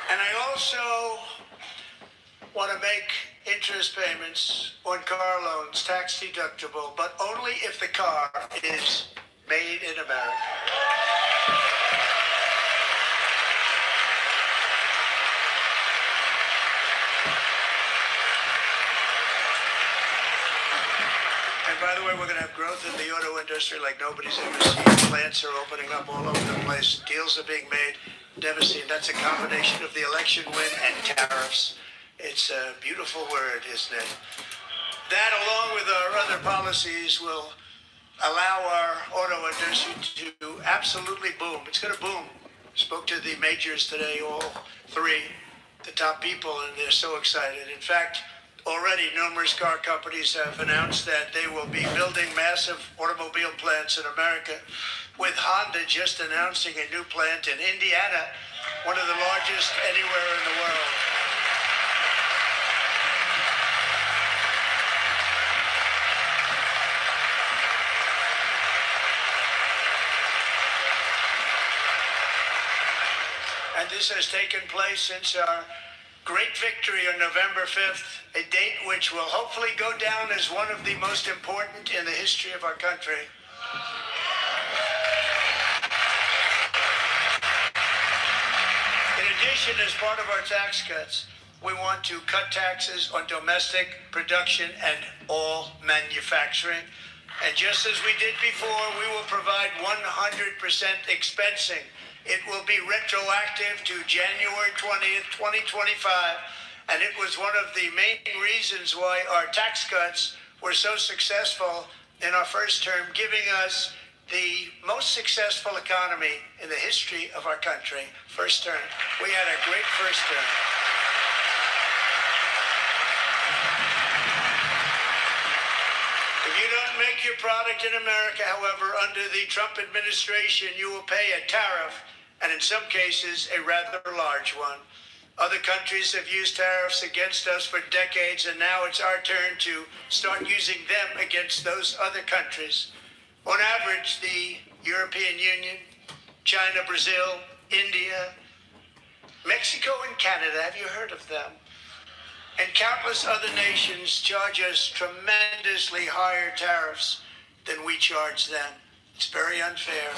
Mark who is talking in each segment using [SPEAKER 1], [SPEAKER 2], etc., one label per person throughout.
[SPEAKER 1] And I also want to make interest payments on car loans tax deductible, but only if the car is made in America. And by the way, we're going to have growth in the auto industry like nobody's ever seen. Plants are opening up all over the place. Deals are being made. Never seen. That's a combination of the election win and tariffs. It's a beautiful word, isn't it? That, along with our other policies, will allow our auto industry to absolutely boom. It's going to boom. Spoke to the majors today, all three, the top people, and they're so excited. In fact, already numerous car companies have announced that they will be building massive automobile plants in America, with Honda just announcing a new plant in Indiana, one of the largest anywhere in the world. And this has taken place since our great victory on November 5th, a date which will hopefully go down as one of the most important in the history of our country. In addition, as part of our tax cuts, we want to cut taxes on domestic production and all manufacturing. And just as we did before, we will provide 100% expensing. It will be retroactive to January 20th, 2025. And it was one of the main reasons why our tax cuts were so successful in our first term, giving us the most successful economy in the history of our country. First term. We had a great first term. If you don't make your product in America, however, under the Trump administration, you will pay a tariff, and in some cases, a rather large one. Other countries have used tariffs against us for decades, and now it's our turn to start using them against those other countries. On average, the European Union, China, Brazil, India, Mexico, and Canada, have you heard of them? And countless other nations charge us tremendously higher tariffs than we charge them. It's very unfair.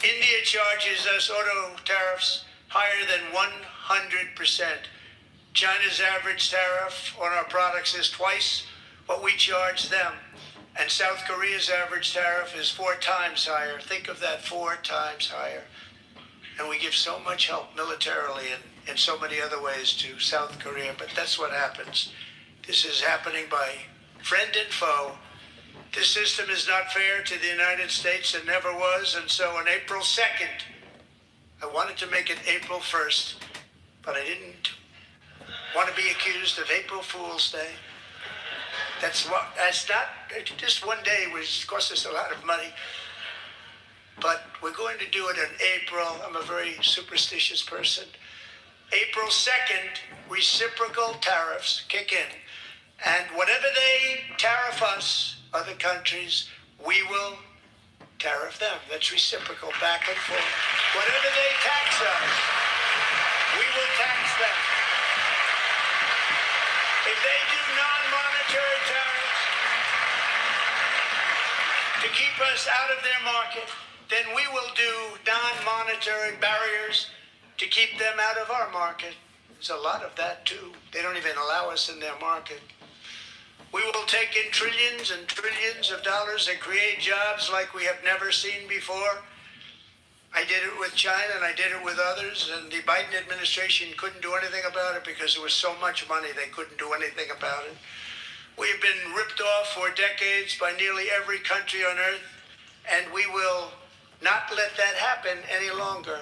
[SPEAKER 1] India charges us auto tariffs higher than 100%. China's average tariff on our products is twice what we charge them. And South Korea's average tariff is 4 times higher. Think of that, 4 times higher. And we give so much help militarily and in so many other ways to South Korea, but that's what happens. This is happening by friend and foe. This system is not fair to the United States. It never was. And so on April 2nd, I wanted to make it April 1st, but I didn't want to be accused of April Fool's Day. That's not, just one day was cost us a lot of money. But we're going to do it in April. I'm a very superstitious person. April 2nd, reciprocal tariffs kick in. And whatever they tariff us, other countries, we will tariff them. That's reciprocal, back and forth. Whatever they tax us, we will tax them. If they do non-monetary tariffs to keep us out of their market, then we will do non-monetary barriers to keep them out of our market. There's a lot of that too. They don't even allow us in their market. We will take in trillions and trillions of dollars and create jobs like we have never seen before. I did it with China and I did it with others, and the Biden administration couldn't do anything about it because there was so much money they couldn't do anything about it. We've been ripped off for decades by nearly every country on earth, and we will not let that happen any longer.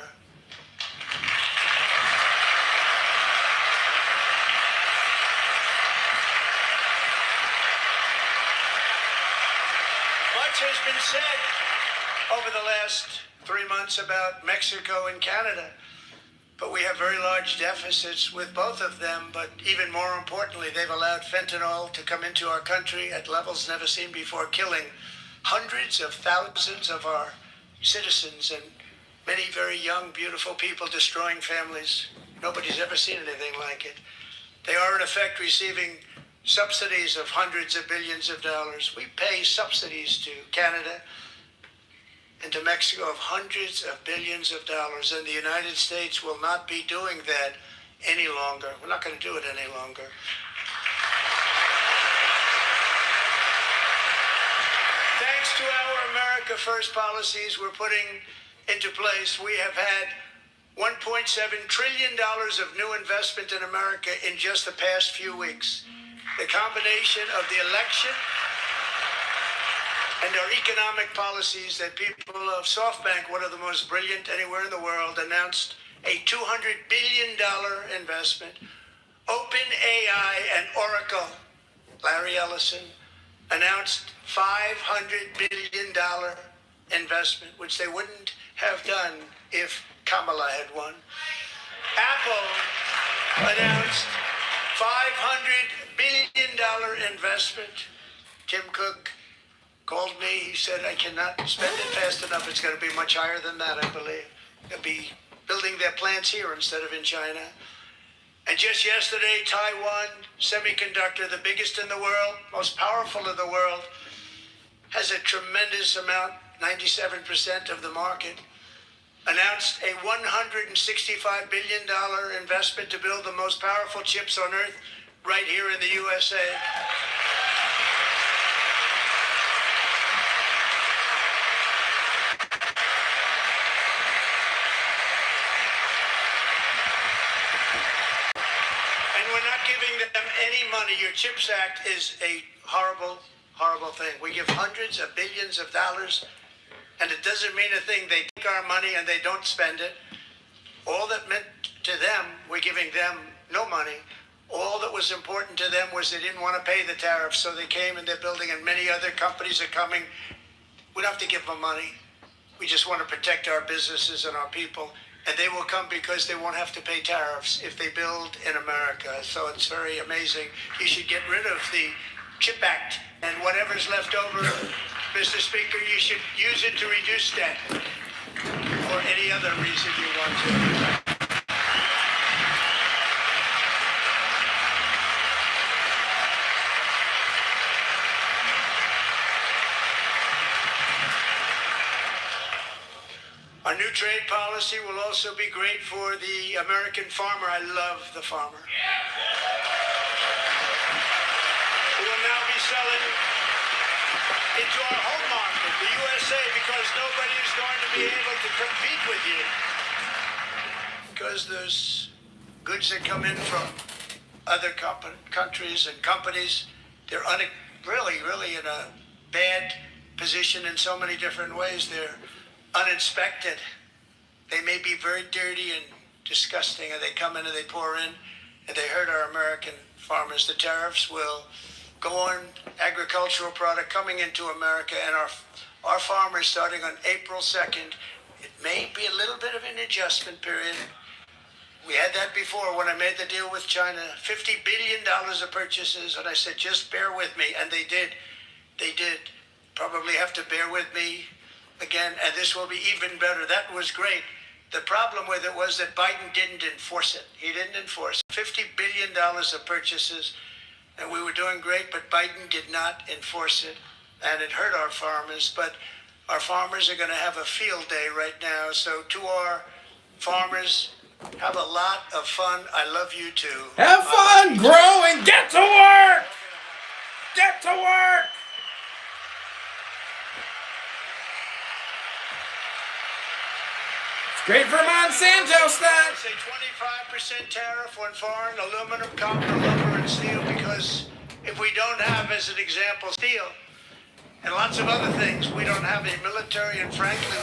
[SPEAKER 1] Much has been said over the last 3 months about Mexico and Canada, but we have very large deficits with both of them. But even more importantly, they've allowed fentanyl to come into our country at levels never seen before, killing hundreds of thousands of our citizens and many very young, beautiful people, destroying families. Nobody's ever seen anything like it. They are, in effect, receiving subsidies of hundreds of billions of dollars. We pay subsidies to Canada and to Mexico of hundreds of billions of dollars, and the United States will not be doing that any longer. We're not going to do it any longer. Thanks to our America First policies we're putting into place, we have had $1.7 trillion of new investment in America in just the past few weeks. The combination of the election and our economic policies that people of SoftBank, one of the most brilliant anywhere in the world, announced a $200 billion investment. OpenAI and Oracle, Larry Ellison, announced $500 billion investment, which they wouldn't have done if Kamala had won. Apple announced $500 billion investment. Tim Cook called me. He said, I cannot spend it fast enough. It's going to be much higher than that, I believe. They'll be building their plants here instead of in China. And just yesterday, Taiwan Semiconductor, the biggest in the world, most powerful in the world, has a tremendous amount, 97% of the market, announced a $165 billion investment to build the most powerful chips on earth right here in the USA. Giving them any money. Your CHIPS Act is a horrible, horrible thing. We give hundreds of billions of dollars, and it doesn't mean a thing. They take our money and they don't spend it. All that meant to them, we're giving them no money. All that was important to them was they didn't want to pay the tariffs, so they came and they're building, and many other companies are coming. We don't have to give them money. We just want to protect our businesses and our people. And they will come because they won't have to pay tariffs if they build in America. So it's very amazing. You should get rid of the CHIP Act, and whatever's left over, Mr. Speaker, you should use it to reduce debt or any other reason you want to. Our new trade policy will also be great for the American farmer. I love the farmer. We will now be selling into our home market, the USA, because nobody is going to be able to compete with you. Because there's goods that come in from other countries and companies. They're really in a bad position in so many different ways. They're uninspected. They may be very dirty and disgusting, and they come in and they pour in and they hurt our American farmers. The tariffs will go on agricultural product coming into America, and our farmers, starting on April 2nd, it may be a little bit of an adjustment period. We had that before when I made the deal with China, $50 billion of purchases, and I said, just bear with me, and they did. They did. Probably have to bear with me again, and this will be even better. That was great. The problem with it was that Biden didn't enforce it. He didn't enforce it. $50 billion of purchases, and we were doing great, but Biden did not enforce it, and it hurt our farmers. But our farmers are going to have a field day right now. So to our farmers, have a lot of fun. I love you too.
[SPEAKER 2] Have fun, grow, and get to work! Get to work! Great for Monsanto stock.
[SPEAKER 1] It's a 25% tariff on foreign aluminum, copper, lumber, and steel, because if we don't have, as an example, steel and lots of other things, we don't have a military, and frankly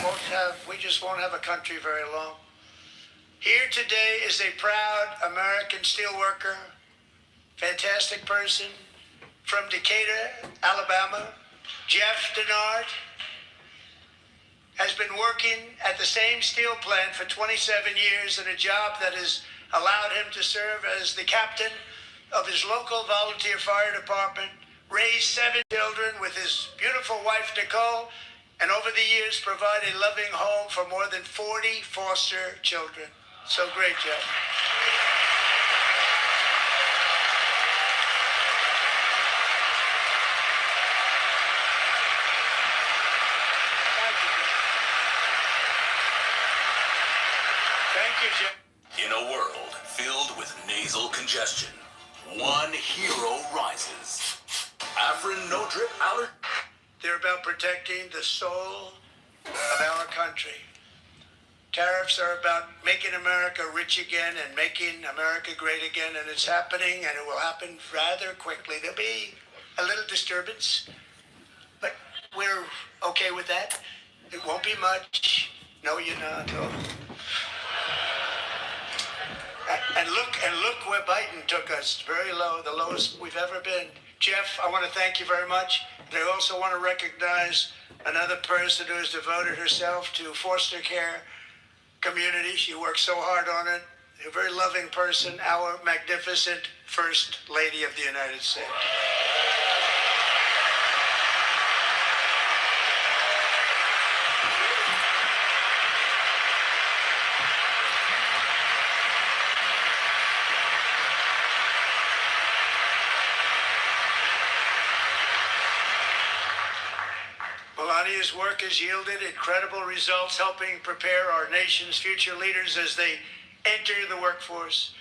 [SPEAKER 1] we just won't have a country very long. Here today is a proud American steelworker, fantastic person from Decatur, Alabama, Jeff Denard. Has been working at the same steel plant for 27 years in a job that has allowed him to serve as the captain of his local volunteer fire department, raised 7 children with his beautiful wife, Nicole, and over the years provide a loving home for more than 40 foster children. So great, Jeff. you, Jeff.
[SPEAKER 3] In a world filled with nasal congestion, one hero rises. Afrin No Drip Aller.
[SPEAKER 1] They're about protecting the soul of our country. Tariffs are about making America rich again and making America great again, and it's happening, and it will happen rather quickly. There'll be a little disturbance, but we're okay with that. It won't be much. No, you're not. Oh. And look where Biden took us. Very low, the lowest we've ever been. Jeff, I want to thank you very much. And I also want to recognize another person who has devoted herself to foster care community. She works so hard on it. A very loving person, our magnificent First Lady of the United States. Melania's work has yielded incredible results, helping prepare our nation's future leaders as they enter the workforce.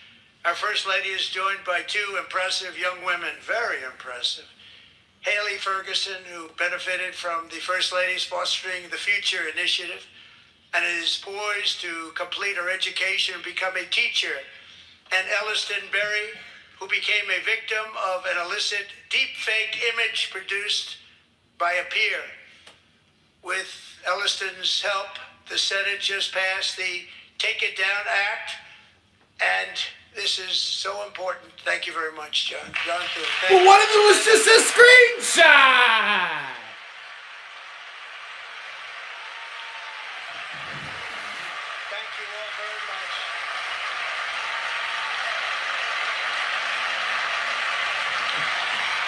[SPEAKER 1] Our First Lady is joined by two impressive young women, very impressive. Haley Ferguson, who benefited from the First Lady's Fostering the Future initiative and is poised to complete her education and become a teacher. And Elliston Berry, who became a victim of an illicit deepfake image produced by a peer. With Elliston's help, the Senate just passed the Take It Down Act, and this is so important. Thank you very much, John. John, too.
[SPEAKER 2] But what if it was just a screenshot?
[SPEAKER 1] Thank you all very much.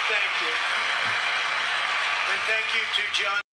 [SPEAKER 1] Thank you. And thank you to John.